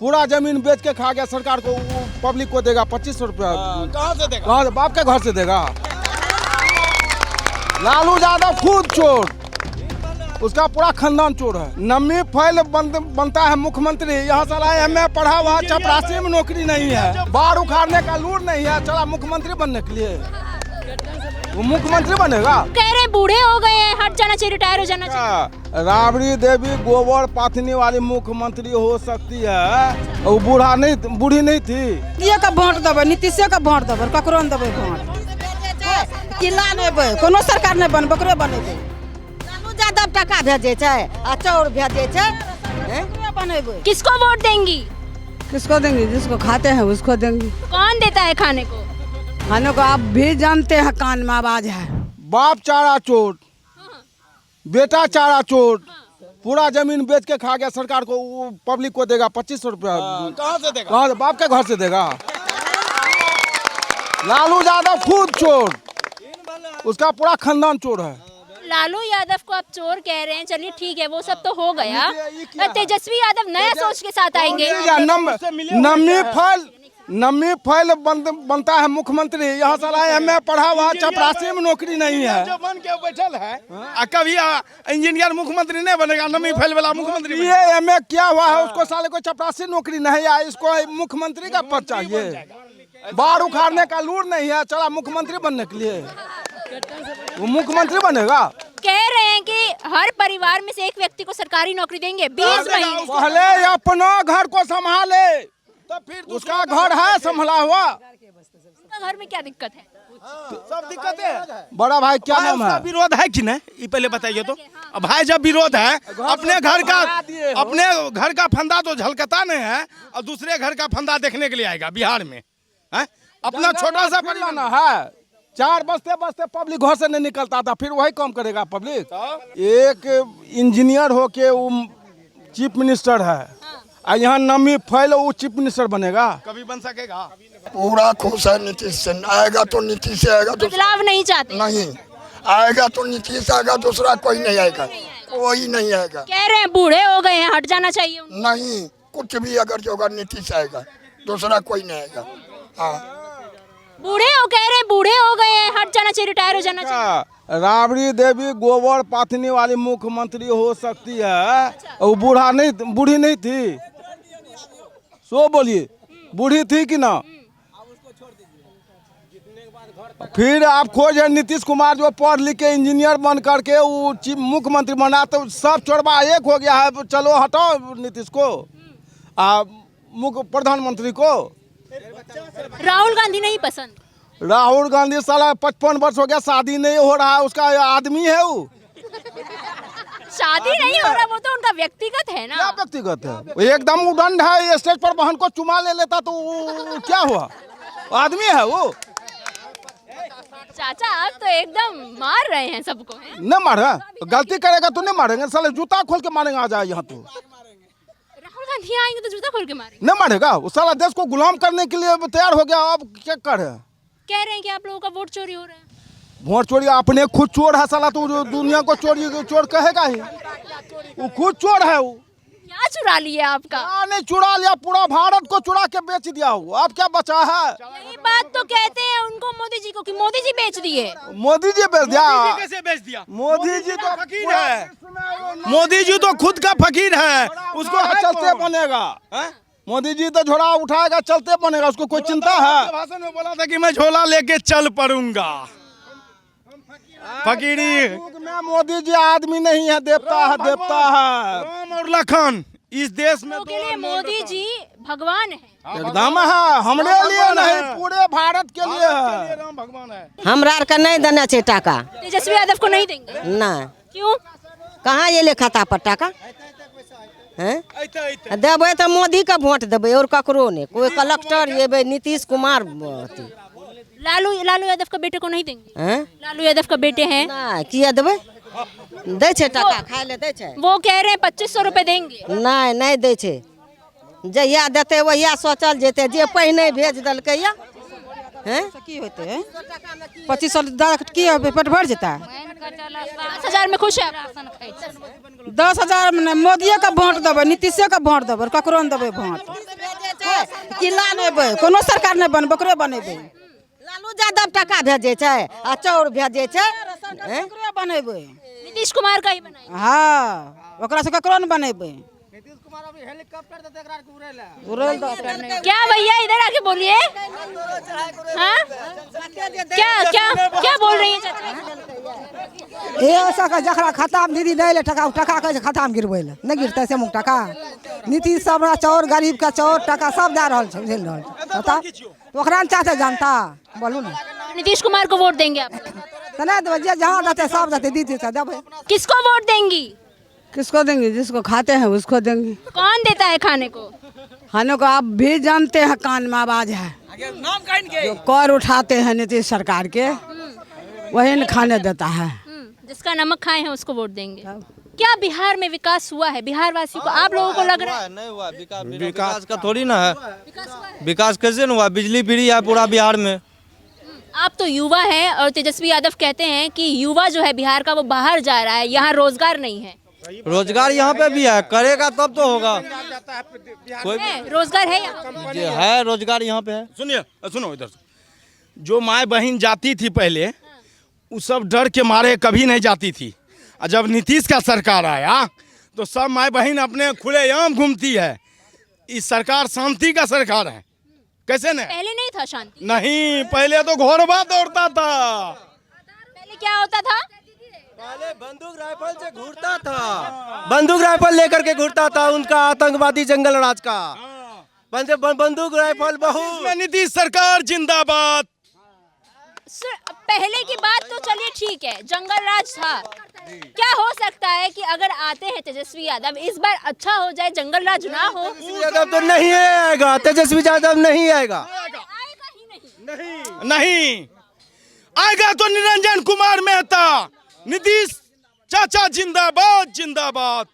पूरा जमीन बेच के खा गया सरकार को, पब्लिक को देगा 2500 रुपया। कहाँ से देगा? कहाँ से? बाप के घर से देगा। लालू यादव खुद चोर, उसका पूरा खानदान चोर है। नमी फैल बनता है मुख्यमंत्री, यहाँ साला एमए पढ़ा हुआ, चपरासी में नौकरी नहीं है, बाढ़ उखाड़ने का लूर नहीं है, चला मुख्यमंत्री बनने के लिए। वो मुख्यमंत्री बनेगा? कह रहे बूढ़े हो गए हैं, हट जाना चाहिए, रिटायर हो जाना चाहिए। राबड़ी देवी गोबर पाथनी वाली मुख्यमंत्री हो सकती है, वो बूढ़ा नहीं, बूढ़ी नहीं थी। ये का वोट देवे, नीतीश का वोट देवे, ककरो न देवे वोट। किला नेबे, कोनो सरकार नहीं बनबे, ओकरे बनेबे। लालू यादव टका भेजे छै आ चाउर भेजे छै, ओकरे बनेबे। किसको वोट देंगी? किसको देंगे? जिसको खाते हैं उसको देंगे। कौन देता है खाने को? खाने को आप भी जानते हैं, कान में आवाज है। बाप चारा चोर, बेटा चारा चोर, पूरा जमीन बेच के खा गया सरकार को, पब्लिक को देगा 2500 रुपया। कहाँ से देगा? कहाँ से? बाप के घर से देगा। लालू यादव खुद चोर, उसका पूरा खानदान चोर है। लालू यादव को आप चोर कह रहे हैं, चलिए ठीक है, वो सब तो हो गया। तेजस्वी यादव नया सोच के साथ आएंगे। नमी फैल बनता है मुख्यमंत्री, यहाँ साला एमए पढ़ा हुआ, चपरासी में नौकरी नहीं है। जो बन के बैठल है, कभी इंजीनियर मुख्यमंत्री नहीं बनेगा, नमी फैल वाला मुख्यमंत्री ये एमए किया हुआ है, उसको साले को चपरासी नौकरी नहीं है, इसको मुख्यमंत्री का पद चाहिए। बाढ़ उखाड़ने का लूर नहीं है, चला मुख्यमंत्री बनने के लिए। वो मुख्यमंत्री बनेगा? कह रहे हैं कि हर परिवार में से एक व्यक्ति को सरकारी नौकरी देंगे 20 महीने। पहले अपना घर को संभाले, तो फिर उसका घर है संभला हुआ। उनका घर में क्या दिक्कत है? सब दिक्कत है। बड़ा भाई क्या नाम है? विरोध है कि नहीं, ये पहले बताइए तो। अब भाई जब विरोध है, अपने घर का फंदा तो झलकता नहीं है, और दूसरे घर का फंदा देखने के लिए आएगा बिहार में। अपना छोटा सा परिवार है, 4 बजते पब्लिक घर से नहीं निकलता था, फिर वही काम करेगा पब्लिक। एक इंजीनियर हो के वो चीफ मिनिस्टर है, यहाँ नमी फैल, वो चीफ मिनिस्टर बनेगा? कभी बन सकेगा? पूरा खुश है नीतीश से। आएगा तो नीतीश से आएगा, बदलाव नहीं चाहते? नहीं आएगा तो नीतीश आएगा, दूसरा कोई नहीं आएगा, कोई नहीं आएगा। कह रहे हैं बूढ़े हो गए हैं, हट जाना चाहिए। नहीं, कुछ भी अगर जो होगा नीतीश आएगा, दूसरा कोई नहीं आएगा। हाँ, कह रहे हैं बूढ़े हो गए हैं, हट जाना चाहिए, रिटायर हो जाना चाहिए। राबड़ी देवी गोबर पाथनी वाली मुख्यमंत्री हो सकती है, वो बूढ़ा नहीं, बूढ़ी नहीं थी। सो बोलिए, बूढ़ी थी कि ना? फिर आप खोजे नीतीश कुमार जो पढ़ लिख के इंजीनियर बन करके वो चीफ मुख्यमंत्री बना, तो सब चोरबा एक हो गया है। चलो हटाओ नीतीश को, मुख्य प्रधानमंत्री को। राहुल गांधी नहीं पसंद? राहुल गांधी साला 55 वर्ष हो गया, शादी नहीं हो रहा है, उसका आदमी है वो। शादी नहीं हो रहा, वो तो उनका व्यक्तिगत है ना। क्या व्यक्तिगत है? वो एकदम उदंड है, स्टेज पर बहन को चुमा ले लेता तो क्या हुआ? आदमी है वो। चाचा आप तो एकदम मार रहे हैं सबको। न मारे, गलती करेगा तो नहीं मारेंगे, साले जूता खोल के मारेंगे। आ जाए यहाँ तो राहुल गांधी आएंगे तो जूता खोल के मारेंगे? नहीं मारेगा, वो साला देश को गुलाम करने के लिए तैयार हो गया। अब क्या करे? कह रहे हैं कि आप लोगों का वोट चोरी हो रहा है। वोट चोरी? अपने खुद चोर है साला, तो दुनिया को चोर कहेगा ही। वो खुद चोर है। वो क्या चुरा लिया आपका? नहीं चुरा लिया, पूरा भारत को चुरा के बेच दिया। वो अब क्या बचा है? यही बात तो कहते हैं उनको मोदी जी को कि मोदी जी बेच दिए। मोदी जी बेच दिया? कैसे बेच दिया? मोदी जी तो फकीर है, मोदी जी तो खुद का फकीर है, उसको चलते बनेगा। मोदी जी तो झोला उठाएगा, चलते बनेगा, उसको कोई चिंता है? भाषण में बोला था कि मैं झोला लेके चल पड़ूंगा। फकीरी में मोदी जी आदमी नहीं है, देवता है, देवता है। राम और लखन इस देश में के लिए मोदी जी भगवान है। एकदम है, हमरे लिए नहीं, पूरे भारत के लिए है। राम भगवान है। हमरा के नहीं देना चाहिए टाका। तेजस्वी यादव को नहीं देंगे? नहीं। क्यों? कहाँ ये ले खाता पर टाका हैं? देवे तो मोदी का वोट देवे और ककरो ने, कोई कलेक्टर ये नीतीश कुमार। लालू यादव का बेटे को नहीं देंगे? हैं? लालू यादव का बेटे हैं। नहीं किया देवे, दे छे टाका खाए ले दे छे। वो कह रहे हैं 2500 रुपए देंगे। नहीं नहीं दे छे, जहिया देते वहिया सोचल जेते, जे पहिने भेज दलकै या हैं की होते हैं 2500 की पेट भर जाता है। 10,000 में खुश है? 10,000 में मोदिये का वोट देबै, नीतीशे का वोट देबै, ककरो नहीं देबै वोट। किला नहीं देबै, कोनो सरकार नहीं बनबै, ओकरे बनेबै। लालू यादव टका भेजे छै आ चाउर भेजे छै, ओकरे बनेबै। नीतीश कुमार का ही बनाएंगे। हाँ, ओकरा से ककरो नहीं बनेबै। उड़ेल दो। क्या भैया इधर आके बोलिए। हाँ क्या क्या क्या बोल रही है चाचा? ये ऐसा का जखरा खाता में दीदी नहीं ले टका टका कहे खाता में गिरबै ले नहीं गिरते से मुक टका। नीतीश सब चाउर गरीब का चाउर टका सब दे रहल छै, झेल रहल छै। बता तो ओकरा न चाहते जनता बोलू ना। नीतीश कुमार को वोट देंगे आप? तो नहीं देबै, जे जहाँ देते सब देते, दीदी से देबै। किसको वोट देंगी? किसको देंगे? जिसको खाते हैं उसको देंगे। कौन देता है खाने को? खाने को आप भी जानते हैं, कान में आवाज है। जो कर उठाते हैं नीतीश सरकार के वही न खाने देता है। जिसका नमक खाए हैं उसको वोट देंगे। क्या बिहार में विकास हुआ है बिहार वासी को? आप लोगों को लग रहा है नहीं हुआ? विकास का थोड़ी ना है। विकास कैसे न हुआ? बिजली फ्री है पूरा बिहार में। आप तो युवा हैं और तेजस्वी यादव कहते हैं कि युवा जो है बिहार का वो बाहर जा रहा है, यहाँ रोजगार नहीं है। रोजगार यहाँ पे भी है, करेगा तब तो होगा। कोई रोजगार है यहाँ? है रोजगार यहाँ पे है। सुनिए, सुनो इधर से। जो माए बहन जाती थी पहले, वो सब डर के मारे कभी नहीं जाती थी। और जब नीतीश का सरकार आया तो सब माए बहन अपने खुलेआम घूमती है। इस सरकार शांति का सरकार है। कैसे नहीं? पहले नहीं था शांति? नहीं, पहले तो घोरबा दौड़ता था। पहले क्या होता था? पहले बंदूक राइफल से घूरता था, बंदूक राइफल लेकर के घूरता था। उनका आतंकवादी जंगल राज का बंदूक राइफल बहुत। नीतीश सरकार जिंदाबाद। पहले की बात तो चलिए ठीक है, जंगल राज था। क्या हो सकता है कि अगर आते हैं तेजस्वी यादव इस बार अच्छा हो जाए, जंगल राज ना हो? यादव तो नहीं आएगा, तेजस्वी यादव नहीं आएगा। आएगा ही नहीं। नहीं आएगा तो निरंजन कुमार मेहता। नीतीश चाचा जिंदाबाद जिंदाबाद।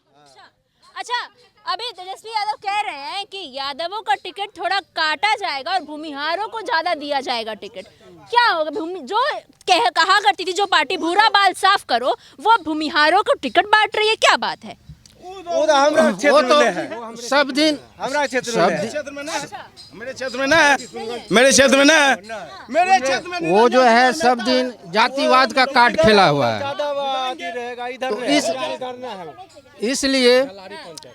अच्छा, अभी तेजस्वी यादव कह रहे हैं कि यादवों का टिकट थोड़ा काटा जाएगा और भूमिहारों को ज्यादा दिया जाएगा टिकट। क्या होगा? जो कहा करती थी जो पार्टी भूरा बाल साफ करो, वो भूमिहारों को टिकट बांट रही है। क्या बात है? वो तो हमारा क्षेत्र में है। सब दिन हमारा क्षेत्र में है। मेरे क्षेत्र में ना, मेरे क्षेत्र में ना, मेरे क्षेत्र में वो जो है सब दिन जातिवाद का कार्ड खेला हुआ है। तो इसलिए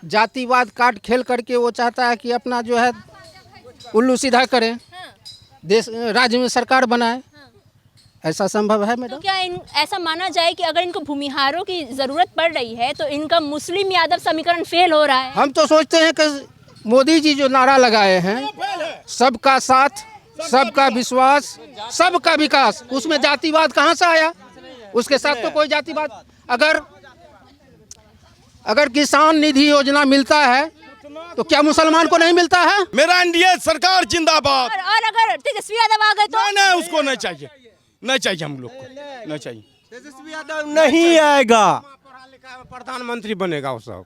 जातिवाद कार्ड खेल करके वो चाहता है कि अपना जो है उल्लू सीधा करें, देश राज्य में सरकार बनाए। ऐसा संभव है मैडम? तो क्या ऐसा माना जाए कि अगर इनको भूमिहारों की जरूरत पड़ रही है तो इनका मुस्लिम यादव समीकरण फेल हो रहा है? हम तो सोचते हैं कि मोदी जी जो नारा लगाए हैं, सबका साथ, सबका विश्वास, सबका विकास, उसमें जातिवाद कहाँ से आया? उसके साथ तो कोई जातिवाद। अगर किसान निधि योजना मिलता है तो क्या मुसलमान को नहीं मिलता है? मेरा एनडीए सरकार जिंदाबाद। और अगर तेजस्वी यादव आ गए तो? नहीं, उसको नहीं चाहिए, नहीं चाहिए, हम लोग को नहीं चाहिए। तेजस्वी यादव नहीं आएगा। प्रधानमंत्री बनेगा वो सब,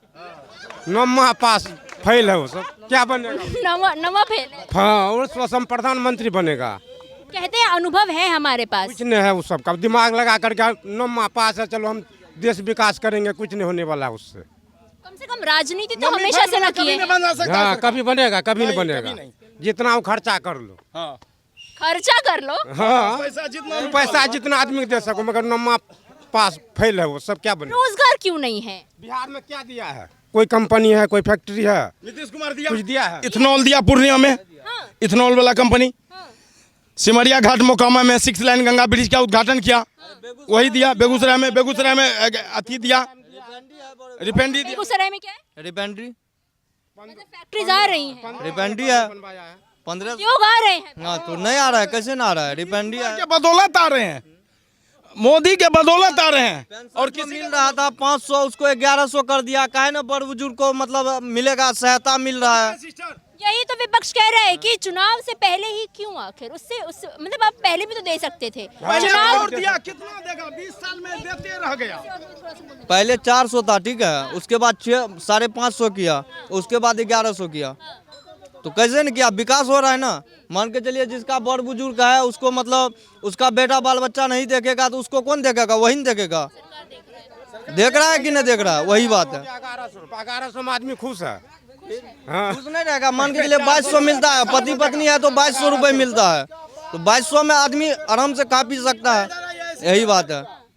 नम्मा पास फेल है वो सब, क्या बनेगा? नवा फेल है। हाँ, और प्रधानमंत्री बनेगा। कहते हैं अनुभव है हमारे पास। कुछ नहीं है उस सब का, दिमाग लगा करके नम्मा पास है, चलो हम देश विकास करेंगे, कुछ नहीं होने वाला उससे। कम से कम राजनीति तो हमेशा से ना किए। हाँ, कभी बनेगा, कभी नहीं बनेगा। जितना वो खर्चा कर लो, खर्चा कर लो। हाँ, पैसा जितना आदमी दे सको, मगर नम्मा पास फेल है वो सब, क्या बनेगा? रोजगार क्यों नहीं है बिहार में? क्या दिया है? कोई कंपनी है, कोई फैक्ट्री है? नीतीश कुमार दिया, कुछ दिया है? इथेनॉल दिया पूर्णिया में। इथेनॉल वाला कंपनी सिमरिया घाट मोकामा में 6 लाइन गंगा ब्रिज का उद्घाटन किया, वही दिया। बेगूसराय में अति दिया, रिफाइनरी दिया। बेगूसराय में क्या है? रिफाइनरी फैक्ट्रीज आ रही हैं। रिफाइनरी है 15 लोग आ रहे हैं। हाँ, तो नहीं आ रहा है, कैसे ना आ रहा है? रिफाइनरी के बदौलत आ रहे हैं, मोदी के बदौलत आ रहे हैं। और किसी मिल रहा था 500, उसको 1100 कर दिया। काहे ना बड़ बुजुर्ग को मतलब मिलेगा, सहायता मिल रहा है। यही तो विपक्ष कह रहा है कि चुनाव से पहले ही क्यों, आखिर उससे मतलब आप पहले भी तो दे सकते थे। चुनाव दिया, कितना देगा? 20 साल में देते रह गया। पहले 400 था, ठीक है, उसके बाद 550 किया, उसके बाद 1100 किया। तो कैसे न किया, विकास हो रहा है ना। मान के चलिए जिसका बड़ बुजुर्ग है उसको मतलब उसका बेटा बाल बच्चा नहीं देखेगा तो उसको कौन देखेगा, वही नहीं देखेगा। देख रहा है कि नहीं देख रहा है, वही बात है। 1100 में आदमी खुश है। खुश नहीं रहेगा। मान के चलिए 2200 मिलता है, पति पत्नी है तो 2200 रुपये मिलता है, तो 2200 में आदमी आराम से खा पी सकता है, यही बात है।